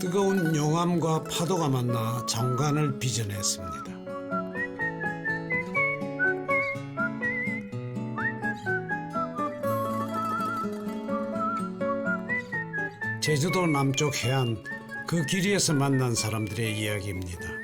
뜨거운 용암과 파도가 만나 장관을 빚어냈습니다. 제주도 남쪽 해안 그 길이에서 만난 사람들의 이야기입니다.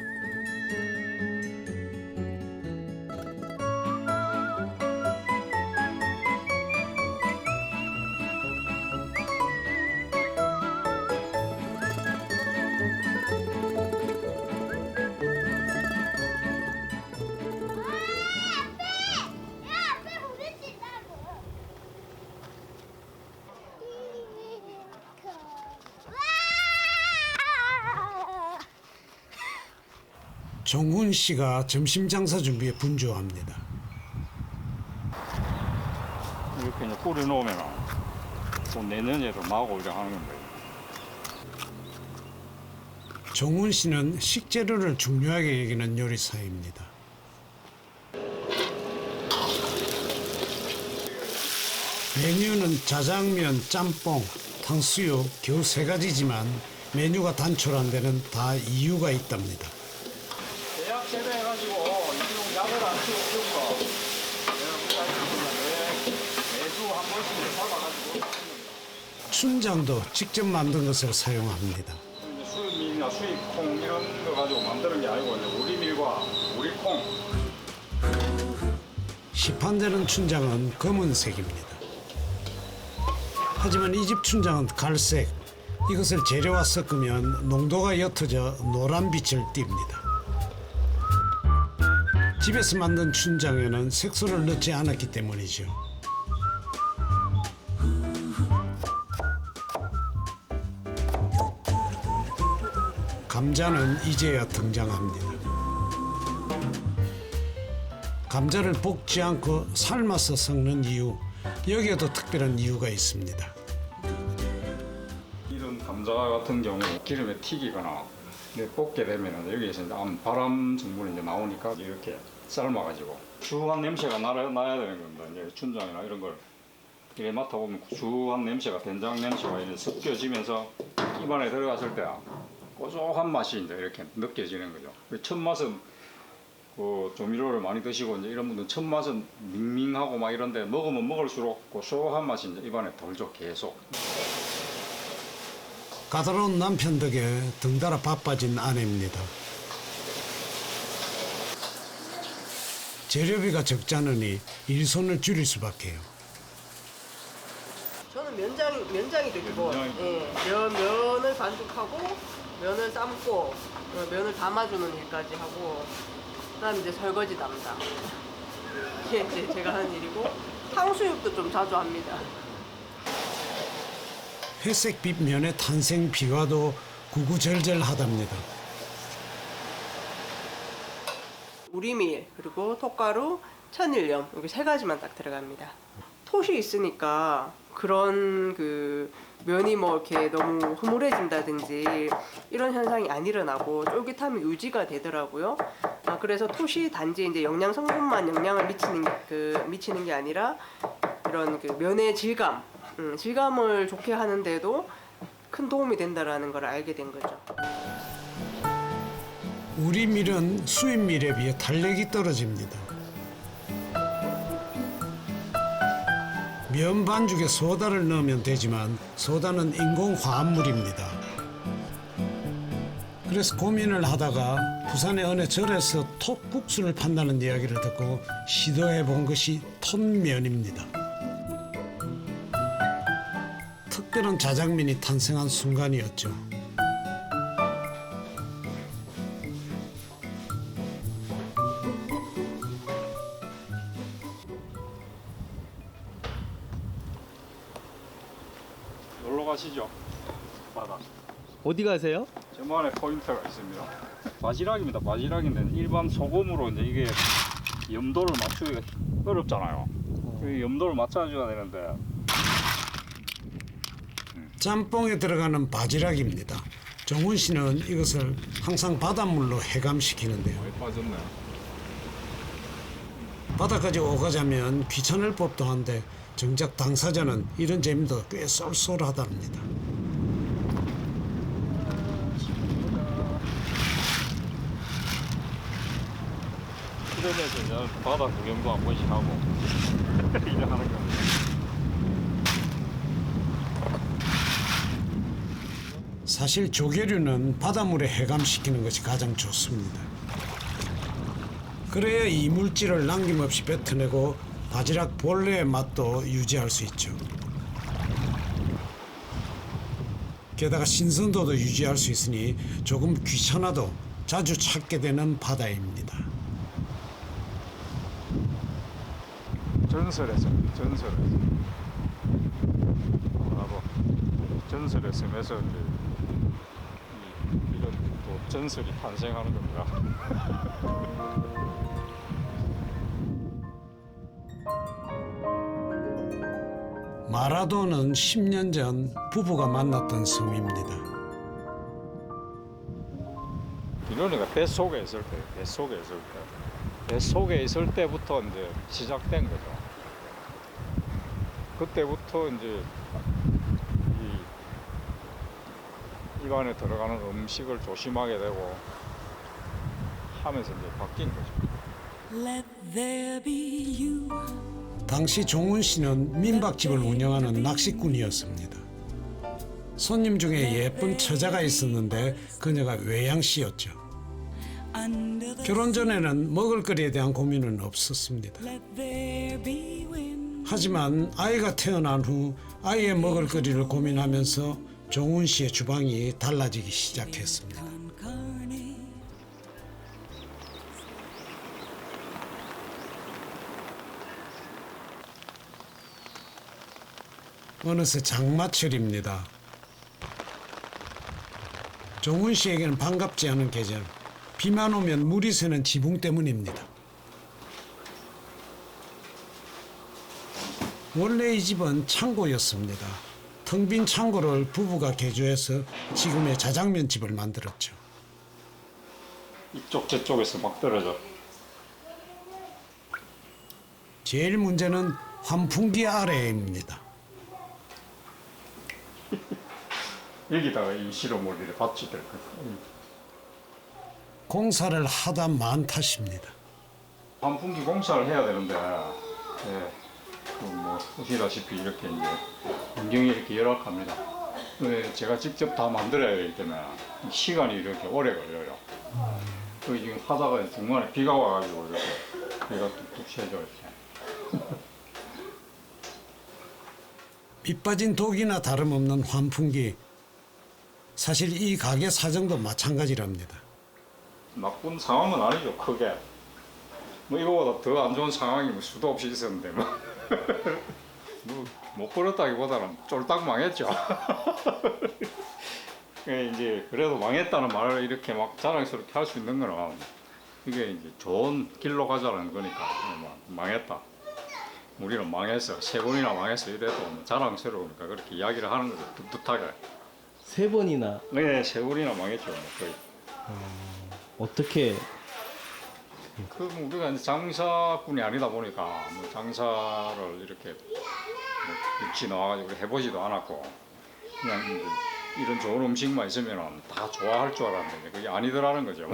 정훈 씨가 점심 장사 준비에 분주합니다. 이렇게 이제 뿌려놓으면 또 내년에도 마고 이렇게 하는 거예요. 정훈 씨는 식재료를 중요하게 여기는 요리사입니다. 메뉴는 짜장면, 짬뽕, 탕수육 겨우 3가지지만 메뉴가 단촐한 데는 다 이유가 있답니다. 대학 제대해가지고 이용 약을 안 쓰고 거 매주 한 번씩 잡아가지고 춘장도 직접 만든 것을 사용합니다. 수입밀이나 수입콩 이런 거 가지고 만드는 게 아니고 이제 우리밀과 우리콩. 시판되는 춘장은 검은색입니다. 하지만 이 집 춘장은 갈색. 이것을 재료와 섞으면 농도가 옅어져 노란빛을 띱니다. 집에서 만든 춘장에는 색소를 넣지 않았기 때문이죠. 감자는 이제야 등장합니다. 감자를 볶지 않고 삶아서 섞는 이유, 여기에도 특별한 이유가 있습니다. 이런 감자 같은 경우 기름에 튀기거나 볶게 되면 여기에서 이제 바람 성분이 이제 나오니까 이렇게 삶아가지고 구수한 냄새가 나야 되는 겁니다. 이제 춘장이나 이런 걸 이렇게 맡아보면 구수한 냄새가 된장 냄새가 이제 섞여지면서 입안에 들어갔을 때 고소한 맛이 이제 이렇게 느껴지는 거죠. 첫 맛은 그 조미료를 많이 드시고 이제 이런 분들 첫 맛은 밍밍하고 막 이런데 먹으면 먹을수록 고소한 맛이 이제 입안에 돌죠 계속. 까다로운 남편 덕에 등달아 바빠진 아내입니다. 재료비가 적지 않으니 일손을 줄일 수밖에요. 저는 면장이 되게 좋아요. 면장이. 예, 면을 반죽하고 면을 삶고 면을 담아주는 일까지 하고 그다음 이제 설거지 담당. 이게 이제 제가 하는 일이고 탕수육도 좀 자주 합니다. 회색빛 면의 탄생 비화도 구구절절하답니다. 우리밀 그리고 톡가루, 천일염 이렇게 3가지만 딱 들어갑니다. 톳이 있으니까 그런 그 면이 뭐 이렇게 너무 흐물해진다든지 이런 현상이 안 일어나고 쫄깃함이 유지가 되더라고요. 그래서 톳이 단지 이제 영양 성분만 영향을 미치는 게 아니라 이런 그 면의 질감을 좋게 하는데도 큰 도움이 된다라는 걸 알게 된 거죠. 우리 밀은 수입 밀에 비해 탄력이 떨어집니다. 면 반죽에 소다를 넣으면 되지만 소다는 인공 화합물입니다. 그래서 고민을 하다가 부산의 어느 절에서 톳국수를 판다는 이야기를 듣고 시도해 본 것이 톳면입니다. 특별한 자장면이 탄생한 순간이었죠. 놀러 가시죠. 바다. 어디 가세요? 저만의 포인트가 있습니다. 바지락입니다. 바지락인데 일반 소금으로 이제 이게 염도를 맞추기가 어렵잖아요. 그 염도를 맞춰줘야 되는데 짬뽕에 들어가는 바지락입니다. 정훈 씨는 이것을 항상 바닷물로 해감시키는데요. 많이 빠졌네. 바다까지 오가자면 귀찮을 법도 한데 정작 당사자는 이런 재미도 꽤 쏠쏠하답니다. 이러면서 이제 바다 구경도 한 번씩 하고 이래 하는 겁니다. 사실 조개류는 바닷물에 해감시키는 것이 가장 좋습니다. 그래야 이물질을 남김없이 뱉어내고 바지락 본래의 맛도 유지할 수 있죠. 게다가 신선도도 유지할 수 있으니 조금 귀찮아도 자주 찾게 되는 바다입니다. 전설에서 바로 전설의 섬에서 이제 이런 또 전설이 탄생하는 겁니다. 마라도는 10년 전 부부가 만났던 섬입니다. 이론이가 뱃속에 있을 때부터 이제 시작된 거죠. 그때부터 이제 입안에 들어가는 음식을 조심하게 되고 하면서 이제 바뀐 거죠. Let there be you. 당시 종훈 씨는 민박집을 운영하는 낚시꾼이었습니다. 손님 중에 예쁜 처자가 있었는데 그녀가 외양 씨였죠. Under the 결혼 전에는 먹을거리에 대한 고민은 없었습니다. let there be wind. 하지만 아이가 태어난 후 아이의 먹을거리를 고민하면서 종훈 씨의 주방이 달라지기 시작했습니다. Concarne. 어느새 장마철입니다. 종훈 씨에게는 반갑지 않은 계절. 비만 오면 물이 새는 지붕 때문입니다. 원래 이 집은 창고였습니다. 텅 빈 창고를 부부가 개조해서 지금의 자장면 집을 만들었죠. 이쪽 저쪽에서 막 떨어져. 제일 문제는 환풍기 아래입니다. 여기다가 이 실험을 이렇게 받치 될 거예요. 공사를 하다 만 탓입니다. 환풍기 공사를 해야 되는데, 뭐 보시다시피 이렇게 이제 환경이 이렇게 열악합니다. 제가 직접 다 만들어야 되기 때문에 시간이 이렇게 오래 걸려요. 그 지금 하다가 중간에 비가 와가지고 이렇게 비가 뚝뚝 새죠 이렇게. 밑 빠진 독이나 다름없는 환풍기. 사실 이 가게 사정도 마찬가지랍니다. 나쁜 상황은 아니죠, 크게. 뭐 이거보다 더 안 좋은 상황이 뭐 수도 없이 있었는데 뭐못 벌었다기보다는 쫄딱 망했죠. 이제 그래도 망했다는 말을 이렇게 막 자랑스럽게 할 수 있는 거는 이게 이제 좋은 길로 가자는 거니까 망했다. 우리는 망했어, 3번이나 망했어 이래도 자랑스러우니까 그렇게 이야기를 하는 거죠, 떳떳하게. 3번이나 네, 3번이나 망했죠, 거의. 어떻게 그 우리가 이제 장사꾼이 아니다 보니까 뭐 장사를 이렇게 뭐 육지 나와가지고 해보지도 않았고 그냥 이제 이런 좋은 음식만 있으면 다 좋아할 줄 알았는데 그게 아니더라는 거죠.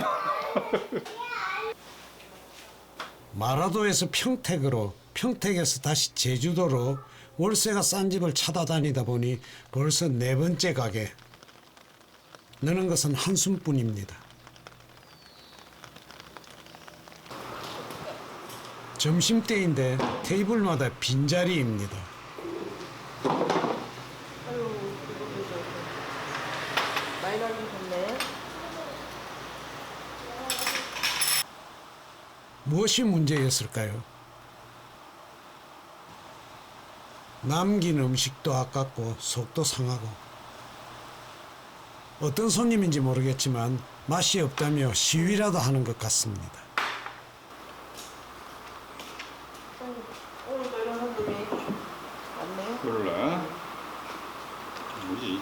마라도에서 평택으로, 평택에서 다시 제주도로 월세가 싼 집을 찾아다니다 보니 벌써 4번째 가게. 느는 것은 한숨뿐입니다. 점심때인데 테이블마다 빈자리입니다. 많이 남으셨네. 무엇이 문제였을까요? 남긴 음식도 아깝고 속도 상하고 어떤 손님인지 모르겠지만 맛이 없다며 시위라도 하는 것 같습니다. 오늘도 이런 손님이 많네요. 그럴래? 뭐지?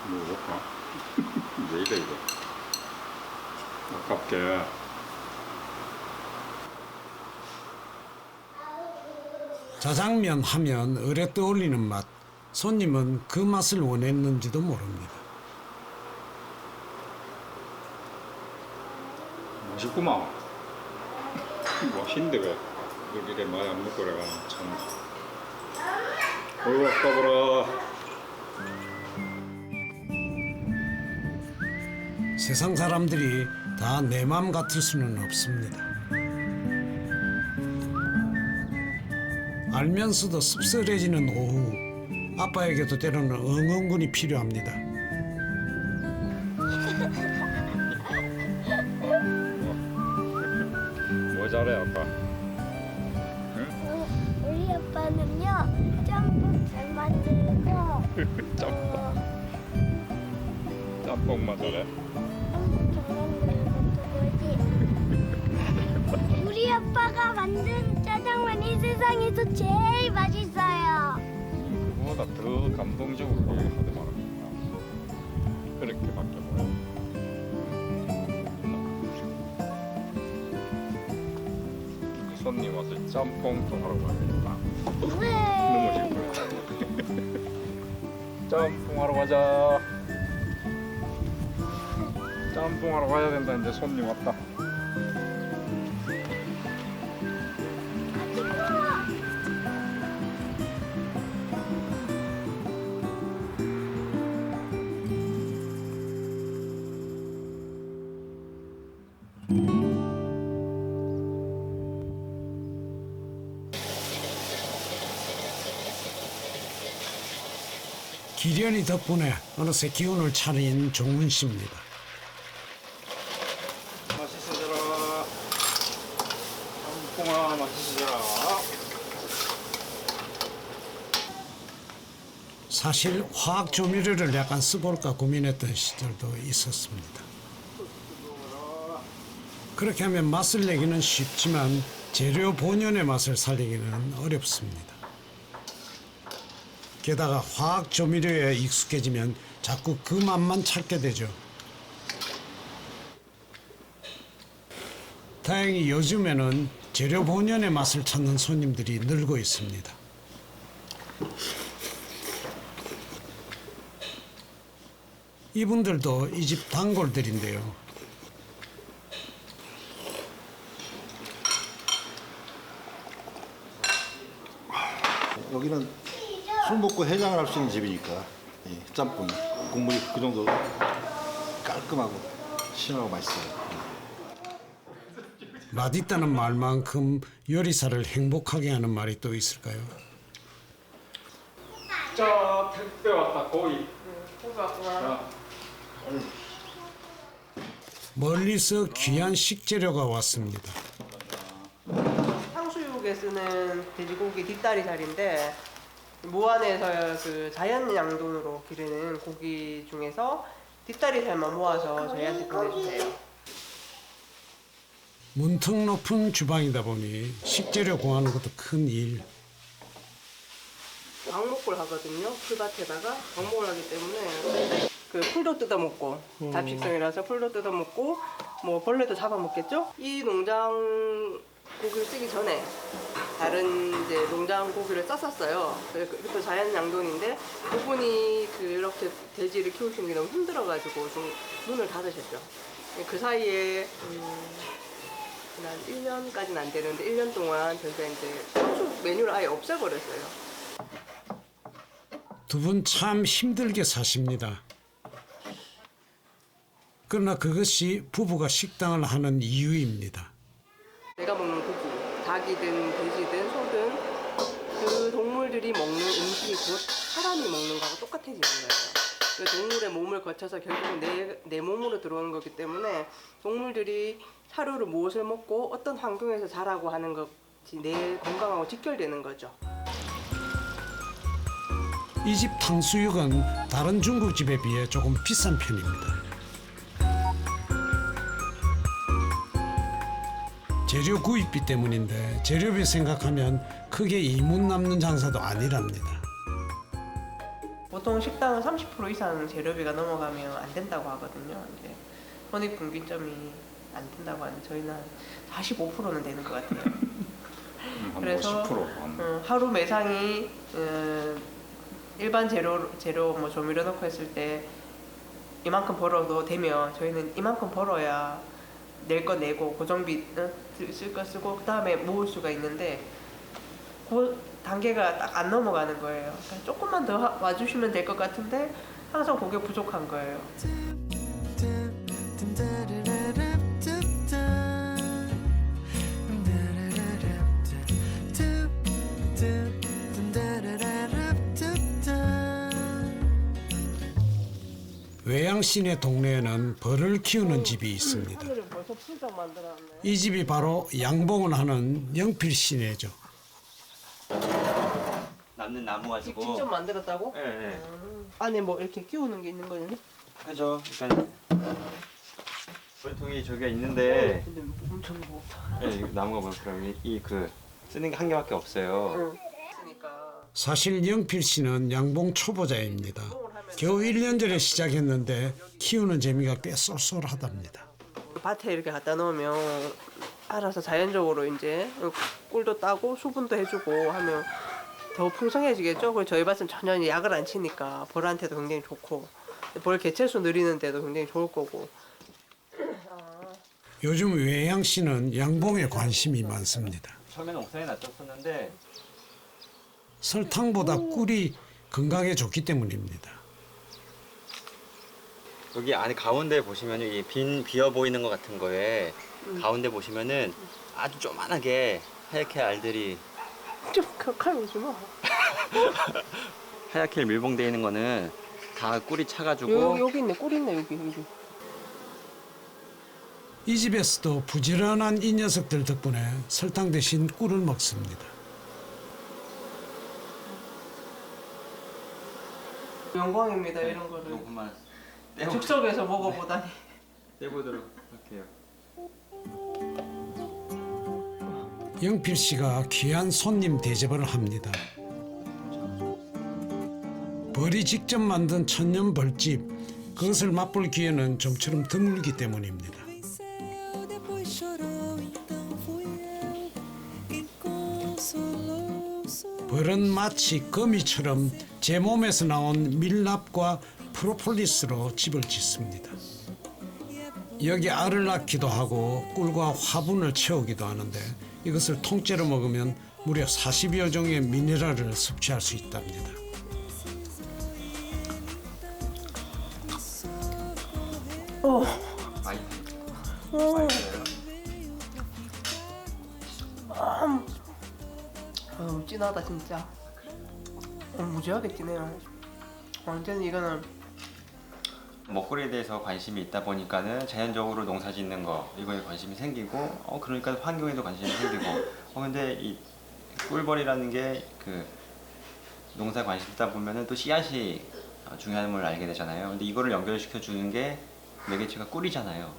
뭐 볼까? 왜 이래 이거? 아깝게. 자장면 하면 을에 떠올리는 맛. 손님은 그 맛을 원했는지도 모릅니다. 맛있구만. 맛있는데 이렇게 많이 안 먹고 그래가 참. 어이구 아까보라. 세상 사람들이 다 내 맘 같을 수는 없습니다. 알면서도 씁쓸해지는 오후, 아빠에게도 때로는 응원군이 필요합니다. 뭐 잘해 아빠? 우리 아빠는요 짬뽕 잘 만들고 짬뽕만 잘해? 우리 아빠가 만든 짜장면이 세상에서 제일 맛있어요. 그거보다 더 감동적으로 하지 말아야겠다. 그렇게밖에 몰라. 손님 와서 짬뽕 좀 하러 가야겠다. 네. 넘어질 거야. 짬뽕 하러 가자. 짬뽕 하러 가야 된다. 이제 손님 왔다. 기련이 덕분에 어느새 기운을 차린 종훈 씨입니다. 맛있어져라. 짬뽕아 맛있어져라. 사실 화학 조미료를 약간 써볼까 고민했던 시절도 있었습니다. 그렇게 하면 맛을 내기는 쉽지만 재료 본연의 맛을 살리기는 어렵습니다. 게다가 화학 조미료에 익숙해지면 자꾸 그 맛만 찾게 되죠. 다행히 요즘에는 재료 본연의 맛을 찾는 손님들이 늘고 있습니다. 이분들도 이 집 단골들인데요. 여기는 술 먹고 해장을 할 수 있는 집이니까 이 짬뽕이 국물이 그 정도 깔끔하고 시원하고 맛있어요. 맛있다는 말만큼 요리사를 행복하게 하는 말이 또 있을까요? 자 택배 왔다. 고기. 고기 왔구나. 자, 멀리서 귀한 식재료가 왔습니다. 탕수육에 쓰는 돼지고기 뒷다리살인데 무안에서 그 자연 양돈으로 기르는 고기 중에서 뒷다리살만 모아서 저희한테 보내주세요. 문턱 높은 주방이다 보니 식재료 구하는 것도 큰 일. 방목골 하거든요. 풀밭에다가 방목을 하기 때문에 그 풀도 뜯어 먹고 잡식성이라서 풀도 뜯어 먹고 뭐 벌레도 잡아 먹겠죠. 이 농장 고기를 쓰기 전에 다른 이제 농장 고기를 썼었어요. 그것도 자연 양돈인데 그분이 그렇게 돼지를 키우시는 게 너무 힘들어가지고 좀 문을 닫으셨죠. 그 사이에 한 1년까지는 안 되는데 1년 동안 저희가 이제 탕수육 메뉴를 아예 없애버렸어요. 두 분 참 힘들게 사십니다. 그러나 그것이 부부가 식당을 하는 이유입니다. 내가 먹는 고기, 닭이든 돼지든 소든 그 동물들이 먹는 음식이 곧 사람이 먹는 거하고 똑같아지는 거예요. 그 동물의 몸을 거쳐서 결국 내 몸으로 들어오는 거기 때문에 동물들이 하루를 무엇을 먹고 어떤 환경에서 자라고 하는 것이 내 건강하고 직결되는 거죠. 이 집 탕수육은 다른 중국집에 비해 조금 비싼 편입니다. 재료 구입비 때문인데 재료비 생각하면 크게 이문 남는 장사도 아니랍니다. 보통 식당은 30% 이상 재료비가 넘어가면 안 된다고 하거든요. 이제 손익분기점이 안 된다고 하는데 저희는 한 45%는 되는 것 같아요. 한 그래서 50%. 하루 매상이 일반 재료 뭐 조미료 넣고 했을 때 이만큼 벌어도 되면 저희는 이만큼 벌어야 낼 거 내고 고정비 쓸 거 쓰고 그 다음에 모을 수가 있는데 그 단계가 딱 안 넘어가는 거예요. 그러니까 조금만 더 와주시면 될 것 같은데 항상 그게 부족한 거예요. 외양신의 동네에는 벌을 키우는 집이 있습니다. 하늘에 벌써 풀장 만들어놨네. 이 집이 바로 양봉을 하는 영필 씨네죠. 남는 나무 가지고. 직접 만들었다고? 예, 예. 안에 뭐 이렇게 키우는 게 있는 거네? 그죠. 그러니까 벌통이 저기가 있는데, 근데 엄청 무겁다. 예, 이 나무가 뭐 그럼 이 그 쓰는 게 한 개밖에 없어요. 응. 그러니까 사실 영필 씨는 양봉 초보자입니다. 겨우 1년 전에 시작했는데 키우는 재미가 꽤 쏠쏠하답니다. 밭에 이렇게 갖다 놓으면 알아서 자연적으로 이제 꿀도 따고 수분도 해주고 하면 더 풍성해지겠죠. 그리고 저희 밭은 전혀 약을 안 치니까 벌한테도 굉장히 좋고 벌 개체수 늘리는데도 굉장히 좋을 거고. 요즘 외양 씨는 양봉에 관심이 많습니다. 처음에는 옥상에 놔뒀었는데 설탕보다 꿀이 건강에 좋기 때문입니다. 여기 안에 가운데 보시면은 이 비어 보이는 것 같은 거에 가운데 보시면은 아주 조그만하게 하얗게 알들이 좀 칼 오지 마. 하얗게 밀봉되어 있는 거는 다 꿀이 차가지고 여기 있네. 꿀 있네 여기. 이 집에서도 부지런한 이 녀석들 덕분에 설탕 대신 꿀을 먹습니다. 영광입니다 이런 거를. 조금만 즉석에서 먹어보다니. 떼보도록 할게요. 영필 씨가 귀한 손님 대접을 합니다. 벌이 직접 만든 천년 벌집, 그것을 맛볼 기회는 좀처럼 드물기 때문입니다. venceu, depois chorou, então fui eu quem consolou. 벌은 마치 거미처럼 제 몸에서 나온 밀랍과 프로폴리스로 집을 짓습니다. 여기 알을 낳기도 하고 꿀과 화분을 채우기도 하는데 이것을 통째로 먹으면 무려 40여 종의 미네랄을 섭취할 수 있답니다. 많이 진하다 진짜. 무지하게 진해요. 완전히 이거는 먹거리에 대해서 관심이 있다 보니까는 자연적으로 농사 짓는 거 이거에 관심이 생기고 그러니까 환경에도 관심이 생기고 근데 이 꿀벌이라는 게 그 농사 관심 있다 보면은 또 씨앗이 중요함을 알게 되잖아요. 근데 이거를 연결시켜 주는 게 매개체가 꿀이잖아요.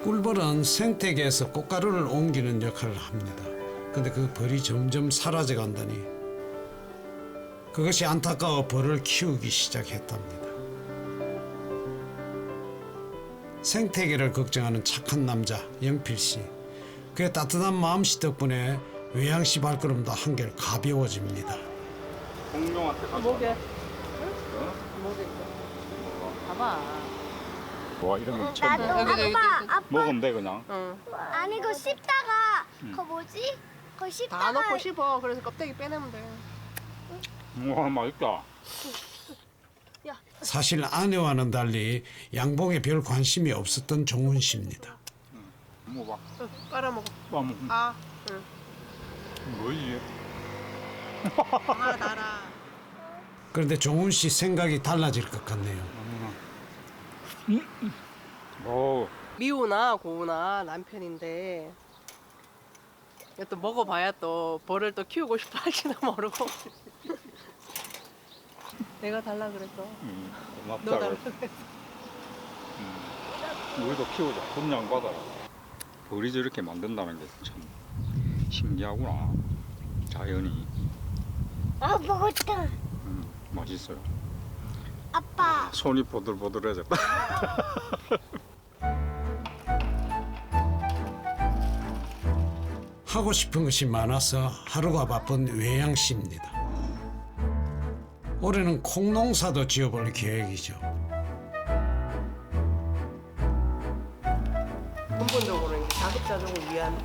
꿀벌은 생태계에서 꽃가루를 옮기는 역할을 합니다. 근데 그 벌이 점점 사라져 간다니 그것이 안타까워 벌을 키우기 시작했답니다. 생태계를 걱정하는 착한 남자 영필 씨. 그의 따뜻한 마음씨 덕분에 외양시 발걸음도 한결 가벼워집니다. 공룡한테 가서 목에 목에 봐봐. 와 이런 거 처음 봐. 여기도 여기 아빠 먹으면 돼 그냥. 아니 그거 씹다가 그거 뭐지? 그거 다 씹다가 넣고 씹어. 그래서 껍데기 빼내면 돼. 와 맛있다. 사실 아내와는 달리 양봉에 별 관심이 없었던 종훈 씨입니다. 먹어봐. 깔아 먹어. 뭐 아, 응. 뭐지? 아 나라. 그런데 종훈 씨 생각이 달라질 것 같네요. 오. 미우나 고우나 남편인데 또 먹어봐야 또 벌을 또 키우고 싶어 할지도 모르고. 내가 달라 그랬어. 너 고맙다. 달라 그래. 그랬어. 우리도 키우자. 분양 받아라. 벌이 저렇게 만든다는 게 참 신기하구나. 자연이. 아 먹었다. 맛있어요. 아빠 손이 보들보들해졌다. 하고 싶은 것이 많아서 하루가 바쁜 외양 씨입니다. 올해는 콩농사도 지어볼 계획이죠. 가족을 위한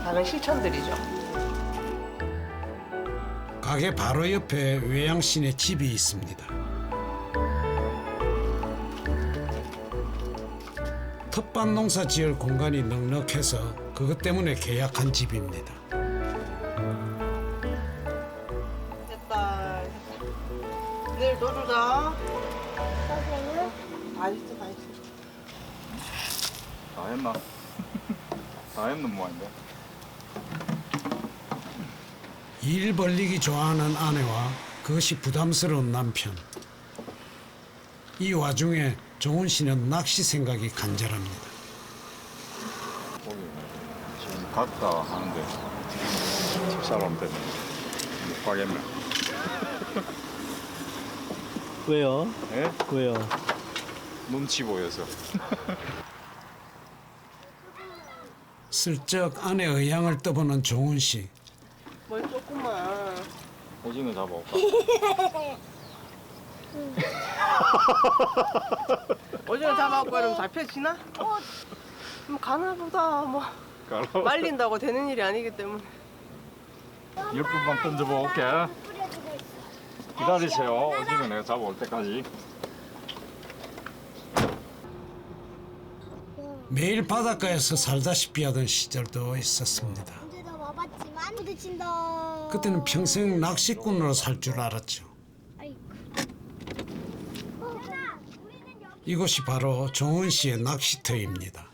작은 실천들이죠. 가게 바로 옆에 외양신의 집이 있습니다. 텃밭 농사 지을 공간이 넉넉해서 그것 때문에 계약한 집입니다. 됐다. 내일 또 주자. 다 있어, 다 있어. 다 했나? 다 했는 모양인데. 일 벌리기 좋아하는 아내와 그것이 부담스러운 남편. 이 와중에 종훈 씨는 낚시 생각이 간절합니다. 거기 지금 갔다 하는데 집사람 때문에 못 가겠네. 왜요? 예? 왜요? 눈치 보여서. 슬쩍 아내 의향을 떠보는 종훈 씨. 뭘 조금만. 오징어 잡아올까? 오징어 잡아갖고 이러면 잡혀지나? 가나보다 뭐 말린다고 되는 일이 아니기 때문에. 10분만 던져볼게. 기다리세요. 오징어 내가 잡아올 때까지. 매일 바닷가에서 살다시피 하던 시절도 있었습니다. 언제나 와봤지만 부딪힌다. 그때는 평생 낚시꾼으로 살 줄 알았죠. 아이고. 이곳이 바로 종훈 씨의 낚시터입니다.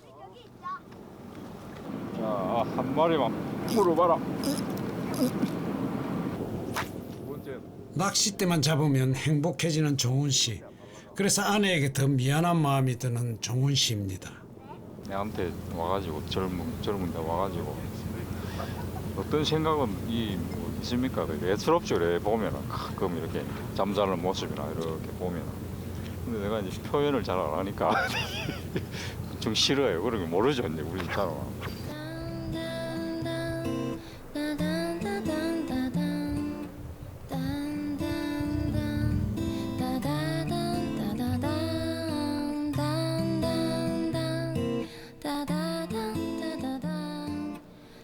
자, 한 마리만 물어봐라. 두 번째. 낚싯대만 잡으면 행복해지는 종훈 씨. 그래서 아내에게 더 미안한 마음이 드는 종훈 씨입니다. 내한테 와가지고 젊은데 와가지고 어떤 생각은 뭐 있습니까? 예스럽죠. 이렇게 보면은 가끔 이렇게 잠자는 모습이나 이렇게 보면은. 근데 내가 이제 표현을 잘 안 하니까 좀 싫어요. 그러면 모르죠. 이제 우리 집사람은.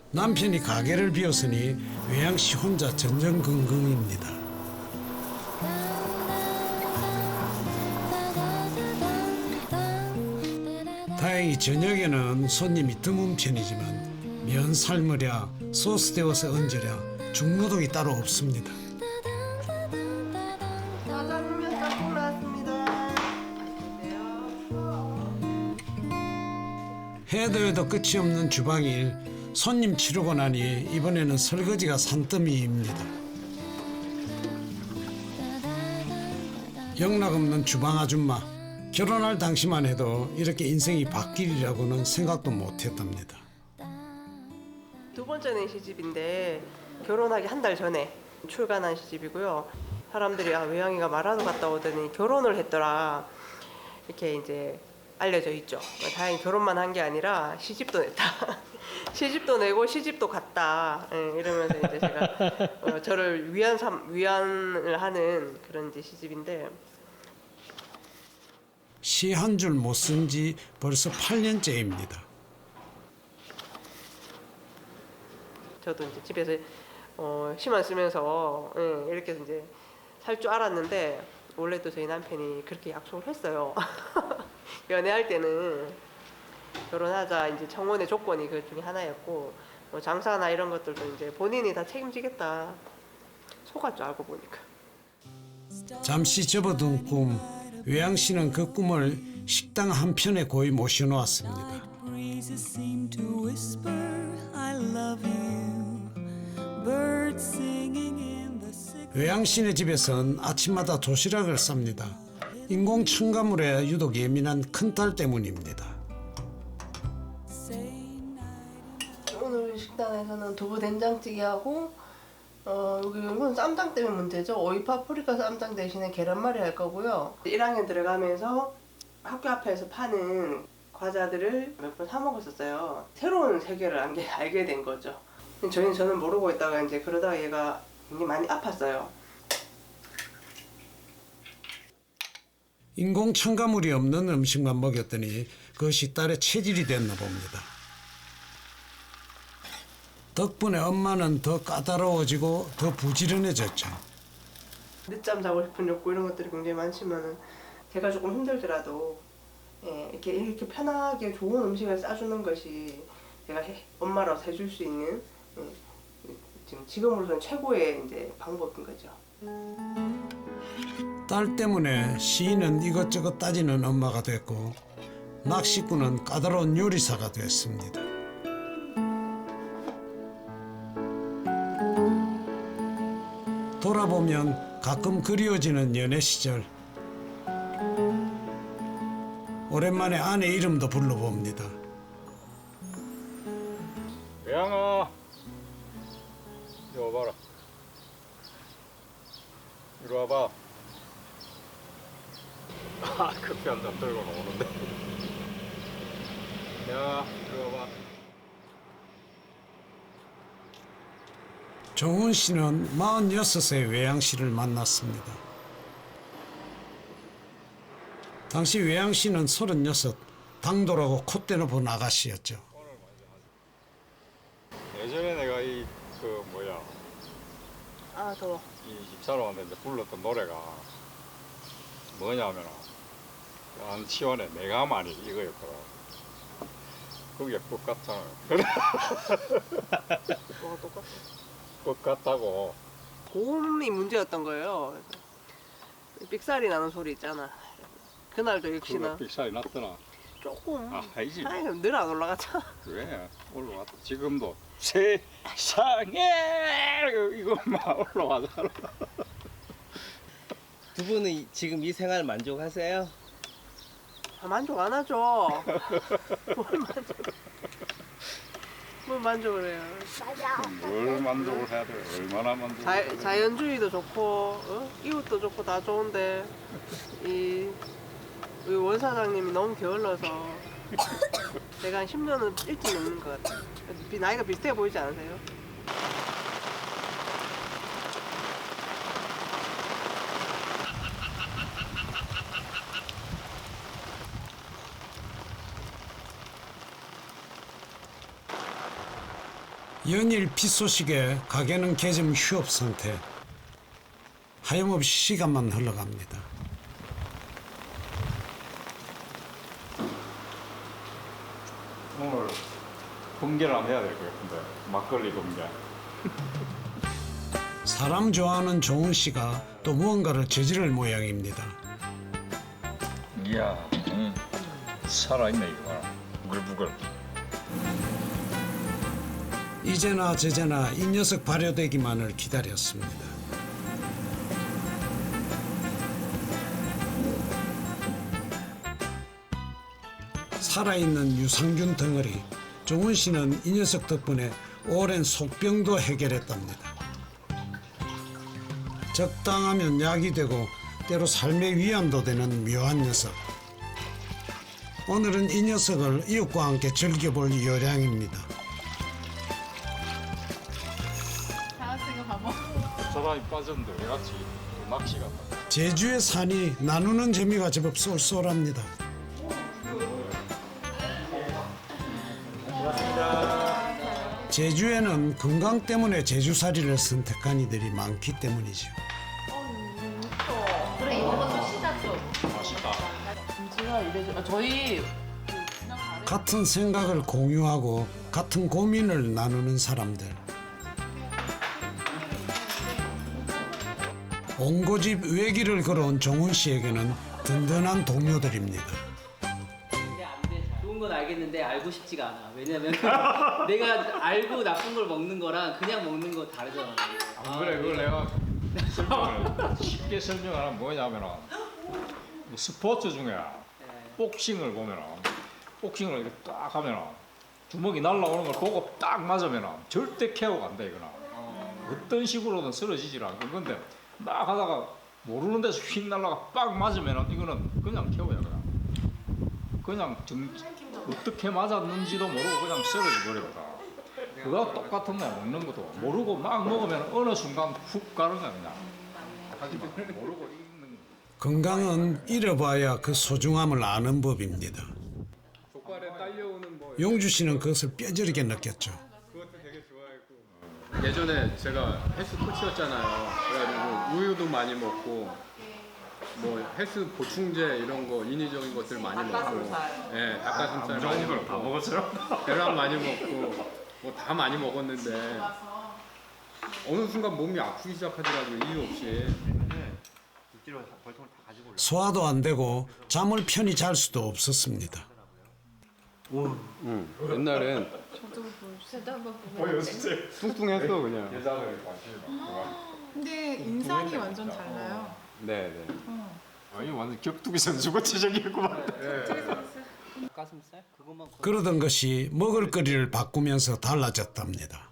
남편이 가게를 비웠으니 외양 씨 혼자 전전긍긍입니다. 다행히 저녁에는 손님이 드문 편이지만 면 삶으랴 소스 데워서 얹으랴 중노동이 따로 없습니다. 짜장면 짬뽕 나왔습니다. 해도 해도 끝이 없는 주방일. 손님 치르고 나니 이번에는 설거지가 산더미입니다. 영락없는 주방 아줌마. 결혼할 당시만 해도 이렇게 인생이 바뀌리라고는 생각도 못했답니다. 두 번째 낸 시집인데 결혼하기 한 달 전에 출간한 시집이고요. 사람들이 외양이가 마라도 갔다 오더니 결혼을 했더라 이렇게 이제 알려져 있죠. 다행히 결혼만 한 게 아니라 시집도 냈다. 시집도 내고 시집도 갔다. 이러면서 이제 제가 저를 위안을 하는 그런 이제 시집인데. 시 한 줄 못 쓴 지 벌써 8년째입니다. 저도 이제 집에서 시만 쓰면서 이렇게 해서 이제 살 줄 알았는데 원래도 저희 남편이 그렇게 약속을 했어요. 연애할 때는 결혼하자 이제 청혼의 조건이 그 중에 하나였고 장사나 이런 것들도 이제 본인이 다 책임지겠다 속았죠 알고 보니까. 잠시 접어둔 꿈. 외양 씨는 그 꿈을 식당 한편에 고이 모셔놓았습니다. breezes seem to whisper, I love you. Birds singing in the sick. 외양 씨네 집에선 아침마다 도시락을 쌉니다. 인공 첨가물에 유독 예민한 큰딸 때문입니다. 오늘 식단에서는 두부 된장찌개하고 이건 쌈장 때문에 문제죠. 오이 파프리카 쌈장 대신에 계란말이 할 거고요. 1학년 들어가면서 학교 앞에서 파는 과자들을 몇 번 사 먹었었어요. 새로운 세계를 알게 된 거죠. 저는 모르고 있다가 이제 그러다가 얘가 굉장히 많이 아팠어요. 인공 첨가물이 없는 음식만 먹였더니 그것이 딸의 체질이 됐나 봅니다. 덕분에 엄마는 더 까다로워지고 더 부지런해졌죠. 늦잠 자고 싶은 욕구 이런 것들이 굉장히 많지만은 제가 조금 힘들더라도 이렇게 편하게 좋은 음식을 싸주는 것이 제가 엄마라서 해줄 수 있는 지금으로서는 최고의 이제 방법인 거죠. 딸 때문에 시인은 이것저것 따지는 엄마가 됐고 낚시꾼은 까다로운 요리사가 됐습니다. 돌아보면 가끔 그리워지는 연애 시절. 오랜만에 아내 이름도 불러봅니다. 외양아, 이리 와봐라. 이리 와봐. 커피 한 잔 들고 오는데. 야, 이리 와봐. 정훈 씨는 46세 외양 씨를 만났습니다. 당시 외양 씨는 36, 당돌하고 콧대 높은 아가씨였죠. 예전에 내가 이 더워. 이 집사람한테 이제 불렀던 노래가 뭐냐면 안치원의 내가 말이 이거였거든. 그게 똑같잖아. 뭐가 똑같아? 똑같다고. 고음이 문제였던 거예요. 삑사리 나는 소리 있잖아. 그날도 역시나 그거 빅사이 났더나. 조금 아니지. 늘 안 올라갔잖아. 왜 올라왔다. 지금도 세상에 이것만 올라가잖아. 두 분은 지금 이 생활 만족하세요? 만족 안 하죠. 뭘 만족을 해요. 맞아. 뭘 만족을 해야 돼? 얼마나 만족을 자연주의도 좋고 이웃도 좋고 다 좋은데 우리 원 사장님이 너무 게을러서 제가 한 10년은 일찍 넘는 것 같아요. 나이가 비슷해 보이지 않으세요? 연일 비 소식에 가게는 개점 휴업 상태. 하염없이 시간만 흘러갑니다. 오늘 공개를 안 해야 될 것 같은데 막걸리 공개. 사람 좋아하는 정훈 씨가 또 무언가를 저지를 모양입니다. 이야, 살아있네 이거. 부글부글. 이제나 저제나 이 녀석 발효되기만을 기다렸습니다. 살아있는 유산균 덩어리. 정훈 씨는 이 녀석 덕분에 오랜 속병도 해결했답니다. 적당하면 약이 되고 때로 삶의 위안도 되는 묘한 녀석. 오늘은 이 녀석을 이웃과 함께 즐겨볼 요량입니다. 사람이 빠졌는데 왜 같이 낚시 갔다. 제주의 산이 나누는 재미가 제법 쏠쏠합니다. 제주에는 건강 때문에 제주살이를 선택한 이들이 많기 때문이죠. 저희 같은 생각을 공유하고 같은 고민을 나누는 사람들. 온고집 외길을 걸어온 정훈 씨에게는 든든한 동료들입니다. 좋은 건 알겠는데 알고 싶지가 않아. 왜냐면 내가 알고 나쁜 걸 먹는 거랑 그냥 먹는 거 다르잖아. 안 그래, 그걸 내가 쉽게 설명하면 뭐냐면은 스포츠 중에 복싱을 보면은 복싱을 이렇게 딱 하면은 주먹이 날라오는 걸 보고 딱 맞으면은 절대 KO가 안 돼, 이거는. 어떤 식으로든 쓰러지질 않고. 근데 막 하다가 모르는 데서 휙 날라가 빡 맞으면은 이거는 그냥 KO야, 그냥 어떻게 맞았는지도 모르고 그냥 쓰러져 버리거든. 그거 똑같은 거야. 먹는 것도 모르고 막 먹으면 어느 순간 훅 가는 거야, 그냥. 하지만 모르고 있는. 건강은 잃어봐야 그 소중함을 아는 법입니다. 딸려오는 뭐 용주 씨는 그것을 뼈저리게 느꼈죠. 그것도 되게 좋아했고 예전에 제가 헬스 코치였잖아요. 그래가지고 우유도 많이 먹고 뭐 헬스 보충제 이런 거 인위적인 것들 많이 먹고 예, 닭가슴살 많이 좋은 걸다 먹고 먹었어요. 계란 많이 먹고 뭐 다 많이 먹었는데 어느 순간 몸이 아프기 시작하더라고요. 이유 없이. 소화도 안 되고 잠을 편히 잘 수도 없었습니다. 옛날엔 뚱뚱했어 그냥. 근데 인상이 완전 달라요. 네네. 아니 완전 격투기 선수같이 생겼구만. 가슴살 그것만 그러던 것이 먹을거리를 바꾸면서 달라졌답니다.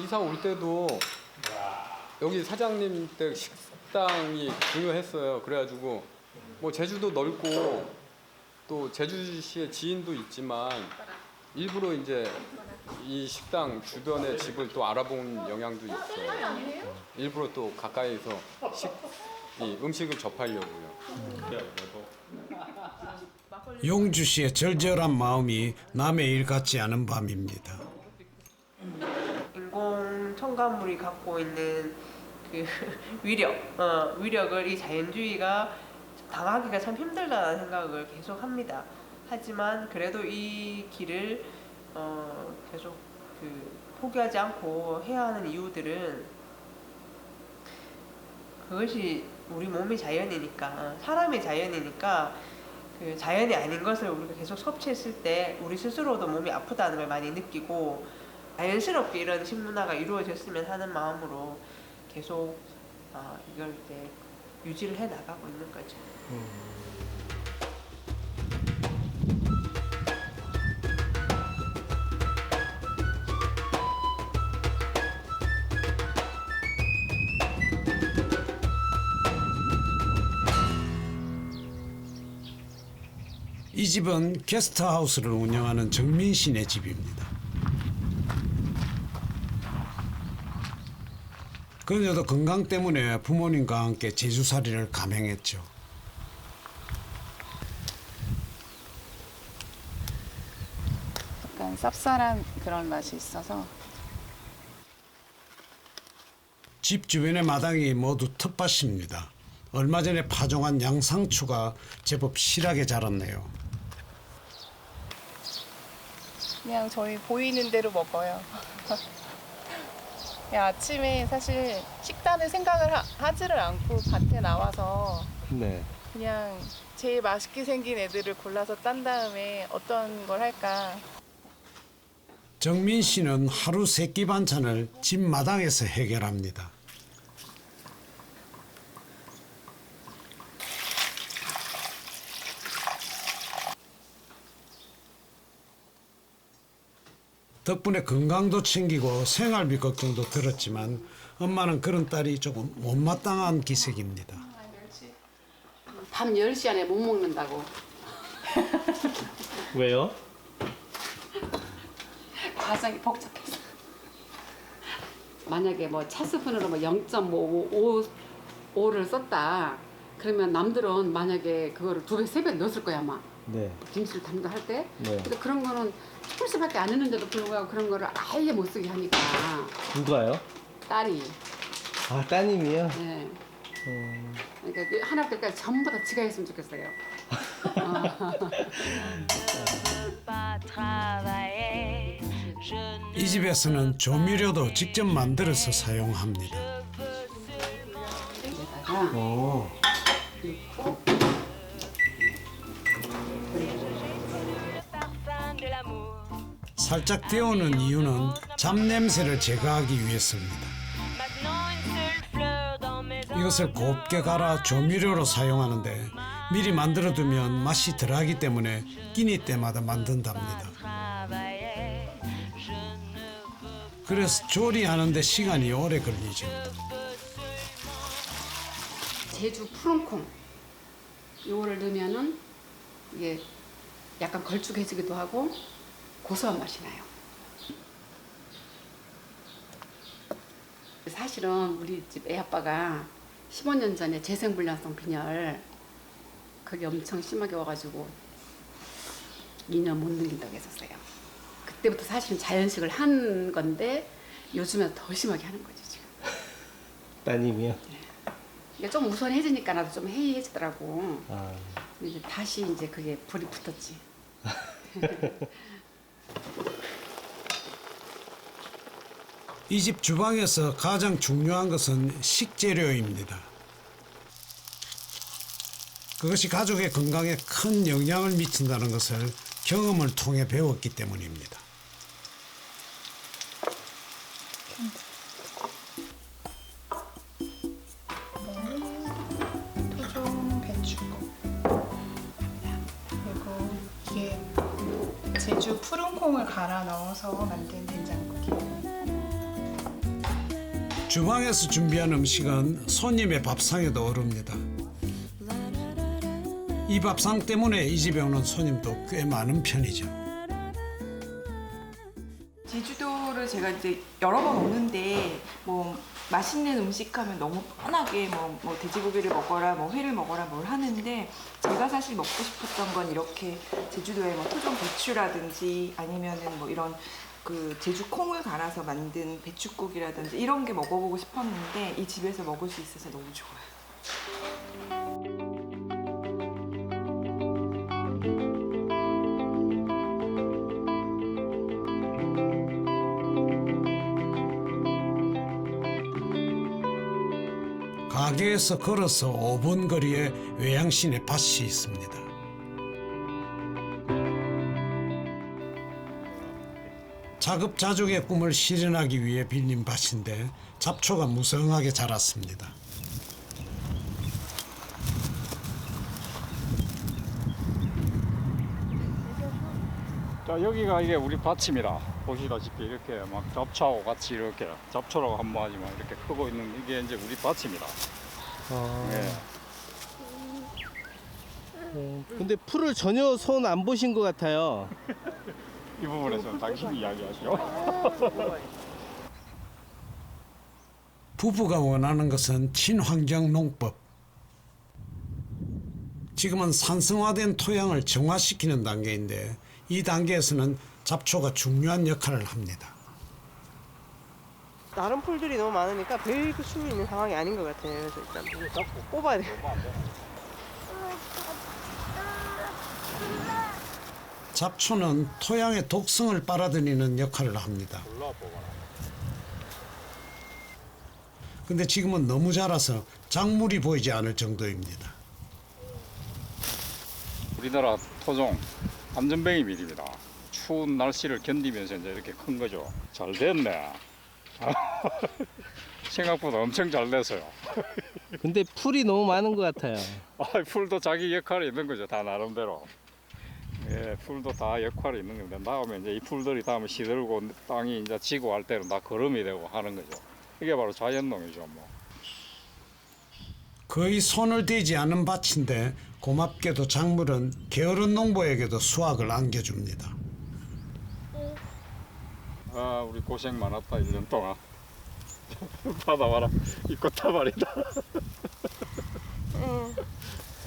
이사 올 때도 여기 사장님 댁 식당이 중요했어요. 그래가지고 뭐 제주도 넓고 또 제주시에 지인도 있지만 일부러 이제 이 식당 주변의 집을 또 알아본 영향도 있어요. 일부러 또 가까이서 이 음식을 접하려고요. 용주 씨의 절절한 마음이 남의 일 같지 않은 밤입니다. 인공 첨가물이 갖고 있는 그 위력을 이 자연주의가 당하기가 참 힘들다는 생각을 계속 합니다. 하지만 그래도 이 길을 계속 포기하지 않고 해야 하는 이유들은 그것이 우리 몸이 자연이니까, 사람이 자연이니까 그 자연이 아닌 것을 우리가 계속 섭취했을 때 우리 스스로도 몸이 아프다는 걸 많이 느끼고 자연스럽게 이런 식문화가 이루어졌으면 하는 마음으로 계속 이걸 이제 유지를 해 나가고 있는 거죠. 이 집은 게스트하우스를 운영하는 정민 씨네 집입니다. 그녀도 건강 때문에 부모님과 함께 제주살이를 감행했죠. 약간 쌉쌀한 그런 맛이 있어서. 집 주변의 마당이 모두 텃밭입니다. 얼마 전에 파종한 양상추가 제법 실하게 자랐네요. 그냥 저희 보이는 대로 먹어요. 그냥 아침에 사실 식단을 생각을 하지를 않고 밭에 나와서 네. 그냥 제일 맛있게 생긴 애들을 골라서 딴 다음에 어떤 걸 할까. 정민 씨는 하루 세 끼 반찬을 집 마당에서 해결합니다. 덕분에 건강도 챙기고 생활비 걱정도 들었지만 엄마는 그런 딸이 조금 못마땅한 기색입니다. 밤 10시 안에 못 먹는다고. 왜요? 과정이 복잡해서. 만약에 뭐 차수분으로 뭐 0.5를 썼다. 그러면 남들은 만약에 그거를 2배, 3배 넣었을 거야 아마. 네. 김치를 담가할 때. 네. 근데 그런 거는 조금씩밖에 안 했는데도 불구하고 그런 거를 아예 못 쓰게 하니까 누가요? 딸이. 아, 따님이요? 네. 그러니까 하나 때까지 전부 다 지가 했으면 좋겠어요. 이 집에서는 조미료도 직접 만들어서 사용합니다. 오. 살짝 데우는 이유는 잡냄새를 제거하기 위해서입니다. 이것을 곱게 갈아 조미료로 사용하는데 미리 만들어두면 맛이 덜하기 때문에 끼니 때마다 만든답니다. 그래서 조리하는데 시간이 오래 걸리죠. 제주 푸른콩 요거를 넣으면은 이게 약간 걸쭉해지기도 하고 고소한 맛이 나요. 사실은 우리 집 애아빠가 15년 전에 재생불량성 빈혈 그게 엄청 심하게 와가지고 2년 못 넘긴다고 했었어요. 그때부터 사실은 자연식을 한 건데 요즘에 더 심하게 하는 거지 지금. 따님이요? 이게 좀 우선해지니까 나도 좀 해이해지더라고. 아. 이제 다시 이제 그게 불이 붙었지. 이 집 주방에서 가장 중요한 것은 식재료입니다. 그것이 가족의 건강에 큰 영향을 미친다는 것을 경험을 통해 배웠기 때문입니다. 토종 배추국 그리고 이게 제주 푸른 콩을 갈아 넣어서 만든 된장국이에요. 주방에서 준비한 음식은 손님의 밥상에도 오릅니다. 이 밥상 때문에 이 집에 오는 손님도 꽤 많은 편이죠. 제주도를 제가 이제 여러 번 오는데 뭐 맛있는 음식하면 너무 편하게 뭐 돼지고기를 먹어라 뭐 회를 먹어라 뭘 하는데 제가 사실 먹고 싶었던 건 이렇게 제주도의 뭐 토종 배추라든지 아니면은 뭐 이런 그 제주 콩을 갈아서 만든 배추국이라든지 이런 게 먹어보고 싶었는데 이 집에서 먹을 수 있어서 너무 좋아요. 가게에서 걸어서 5분 거리에 외양신의 밭이 있습니다. 자급자족의 꿈을 실현하기 위해 빌린 밭인데 잡초가 무성하게 자랐습니다. 자, 여기가 이게 우리 밭입니다. 보시다시피 이렇게 막 잡초하고 같이 이렇게 잡초라고 한번 하지만 이렇게 크고 있는 이게 이제 우리 밭입니다. 예. 근데 풀을 전혀 손 안 보신 것 같아요. 이 부분에서 당신이 이야기하시오. 부부가 원하는 것은 친환경 농법. 지금은 산성화된 토양을 정화시키는 단계인데 이 단계에서는 잡초가 중요한 역할을 합니다. 다른 풀들이 너무 많으니까 별 수 있는 상황이 아닌 것 같아요. 그래서 일단 자꾸 뽑아야 돼요. 잡초는 토양의 독성을 빨아들이는 역할을 합니다. 근데 지금은 너무 자라서 작물이 보이지 않을 정도입니다. 우리나라 토종 안전뱅이 밀입니다. 추운 날씨를 견디면서 이제 이렇게 큰 거죠. 잘 됐네. 생각보다 엄청 잘 됐어요. 근데 풀이 너무 많은 것 같아요. 풀도 자기 역할이 있는 거죠. 다 나름대로. 예, 풀도 다 역할이 있는 건데 다음에 이제 이 풀들이 다음에 시들고 땅이 이제 지고 할 때는 다 거름이 되고 하는 거죠. 이게 바로 자연농이죠, 뭐. 거의 손을 대지 않은 밭인데 고맙게도 작물은 게으른 농부에게도 수확을 안겨줍니다. 아, 우리 고생 많았다 1년 동안. 받아봐라, 이 꽃다발이다.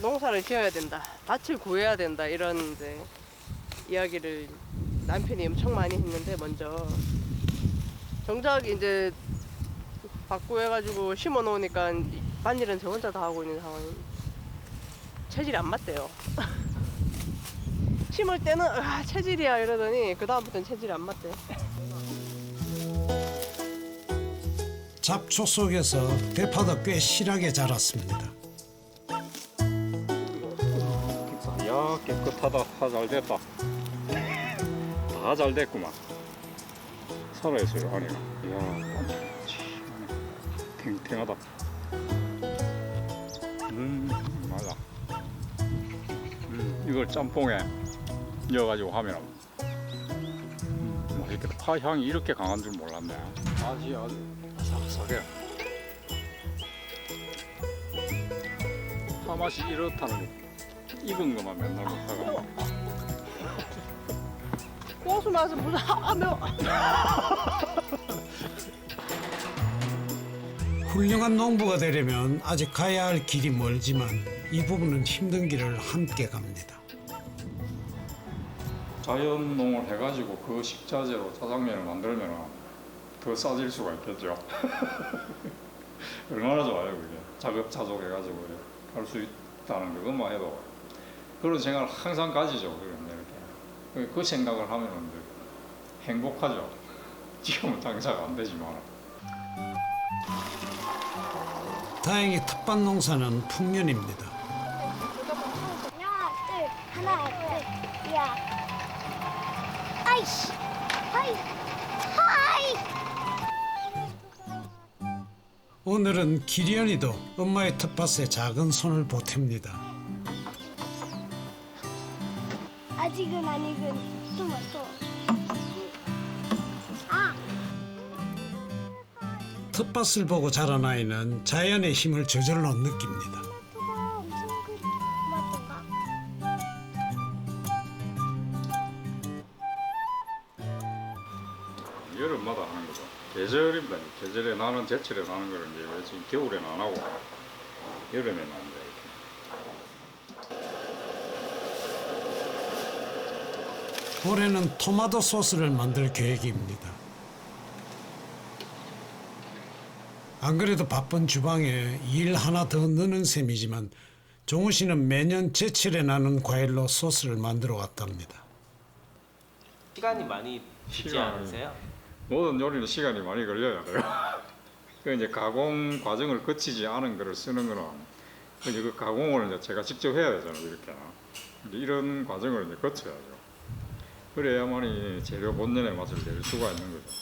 농사를 지어야 된다, 밭을 구해야 된다 이런 이제 이야기를 남편이 엄청 많이 했는데 먼저 정작 이제 밭 구해가지고 심어 놓으니까 밭일은 저 혼자 다 하고 있는 상황이 체질이 안 맞대요. 심을 때는 체질이야 이러더니 그 다음부터는 체질이 안 맞대. 잡초 속에서 대파도 꽤 실하게 자랐습니다. 이야, 깨끗하다. 다 잘 됐다. 다 잘 됐구만. 살아있어요, 안에가. 이야, 탱탱하다. 맞아. 이걸 짬뽕에 넣어가지고 하면 맛있겠다. 파 향이 이렇게 강한 줄 몰랐네. 아주 아삭아삭해. 파 맛이 이렇다는 거. 익은 것만 맨날 먹다가 고수 맛은 무슨 매워. 훌륭한 농부가 되려면 아직 가야 할 길이 멀지만 이 부분은 힘든 길을 함께 갑니다. 자연농을 해가지고 그 식자재로 짜장면을 만들면 더 싸질 수가 있겠죠. 얼마나 좋아요 그게. 자급자족 해가지고 할 수 있다는 그것만 해도 그런 생각을 항상 가지죠. 이렇게 그 생각을 하면 행복하죠. 지금은 장사가 안 되지만. 다행히 텃밭 농사는 풍년입니다. 하나, 둘, 야. 아이씨, 하이, 하이. 오늘은 기련이도 엄마의 텃밭에 작은 손을 보탭니다. 아직은 아니군. 토마토. 아. 텃밭을 보고 자란 아이는 자연의 힘을 저절로 느낍니다. 토마토가. 여름마다 하는 거죠. 계절입니다. 계절에 나는 제철에 나는 거를 이제 왜 지금 겨울에는 안 하고 여름에 나는데 이렇게. 올해는 토마토 소스를 만들 계획입니다. 안 그래도 바쁜 주방에 일 하나 더 넣는 셈이지만 종우 씨는 매년 제철에 나는 과일로 소스를 만들어 왔답니다. 시간이 많이 들지 않으세요? 모든 요리는 시간이 많이 걸려야 돼요. 그 이제 가공 과정을 거치지 않은 거를 쓰는 거는 이제 그 가공을 이제 제가 직접 해야 되잖아요. 이렇게 이제 이런 과정을 이제 거쳐야죠. 그래야만이 재료 본연의 맛을 낼 수가 있는 거죠.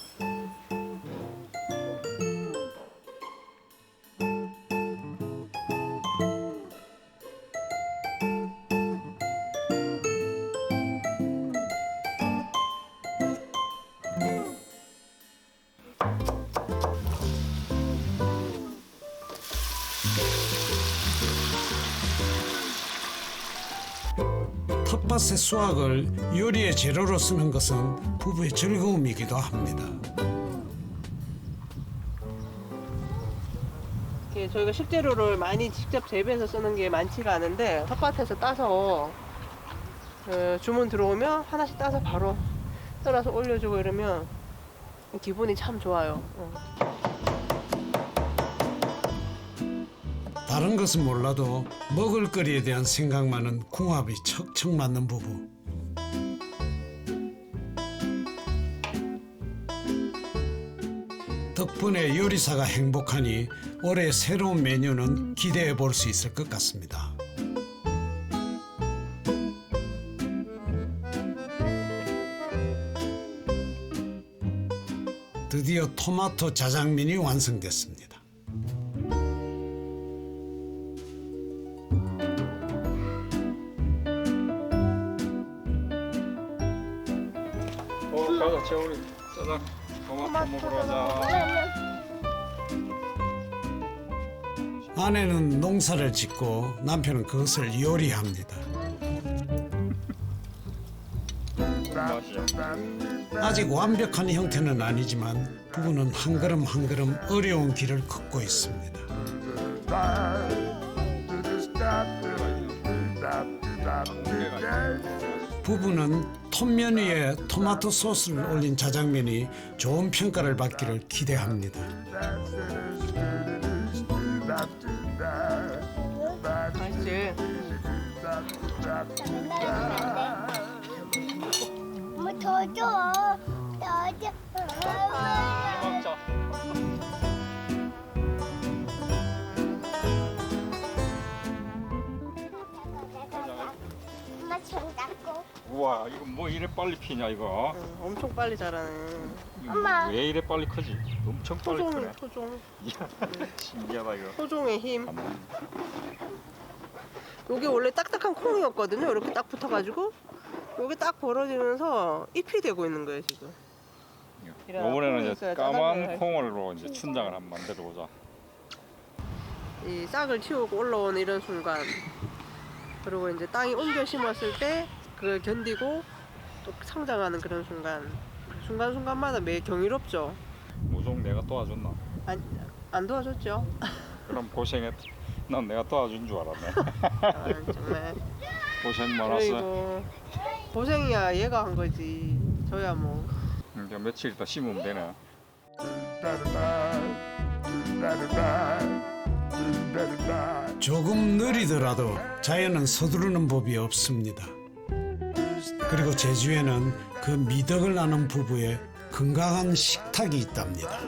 텃밭의 수확을 요리의 재료로 쓰는 것은 부부의 즐거움이기도 합니다. 저희가 식재료를 많이 직접 재배해서 쓰는 게 많지가 않은데 텃밭에서 따서 주문 들어오면 하나씩 따서 바로 썰어서 올려주고 이러면 기분이 참 좋아요. 다른 것은 몰라도 먹을거리에 대한 생각만은 궁합이 척척 맞는 부부. 덕분에 요리사가 행복하니 올해 새로운 메뉴는 기대해 볼 수 있을 것 같습니다. 드디어 토마토 자장면이 완성됐습니다. 가자, 재우리 짜장 토마토 먹으러 가자. 아내는 농사를 짓고 남편은 그것을 요리합니다. 아직 완벽한 형태는 아니지만 부부는 한 걸음 한 걸음 어려운 길을 걷고 있습니다. 부부는 톱면 위에 토마토 소스를 올린 자장면이 좋은 평가를 받기를 기대합니다. 맛있지? 뭐 더 줘. 더 줘. 엄마 손 닦고. 우와, 이거 뭐 이래 빨리 피냐 이거? 엄청 빨리 자라네. 엄마. 왜 이래 빨리 크지? 엄청 빨리 크네. 토종. 신기하다 이거. 토종의 힘. 요게 원래 딱딱한 콩이었거든요. 이렇게 딱 붙어가지고 요게 딱 벌어지면서 잎이 되고 있는 거예요 지금. 이번에는 이제 까만 콩으로 이제 춘장을 한번 만들어 보자. 이 싹을 틔우고 올라오는 이런 순간, 그리고 이제 땅이 옮겨 심었을 때 그걸 견디고 또 성장하는 그런 순간, 순간순간마다 매 경이롭죠. 모종 내가 도와줬나? 안 도와줬죠. 그럼 고생했. 난 내가 도와준 줄 알았네. 정말 고생 많았어. 그리고 고생이야 얘가 한 거지. 저야 뭐. 이제 며칠 있다 심으면 되네. 조금 느리더라도 자연은 서두르는 법이 없습니다. 그리고 제주에는 그 미덕을 아는 부부의 건강한 식탁이 있답니다.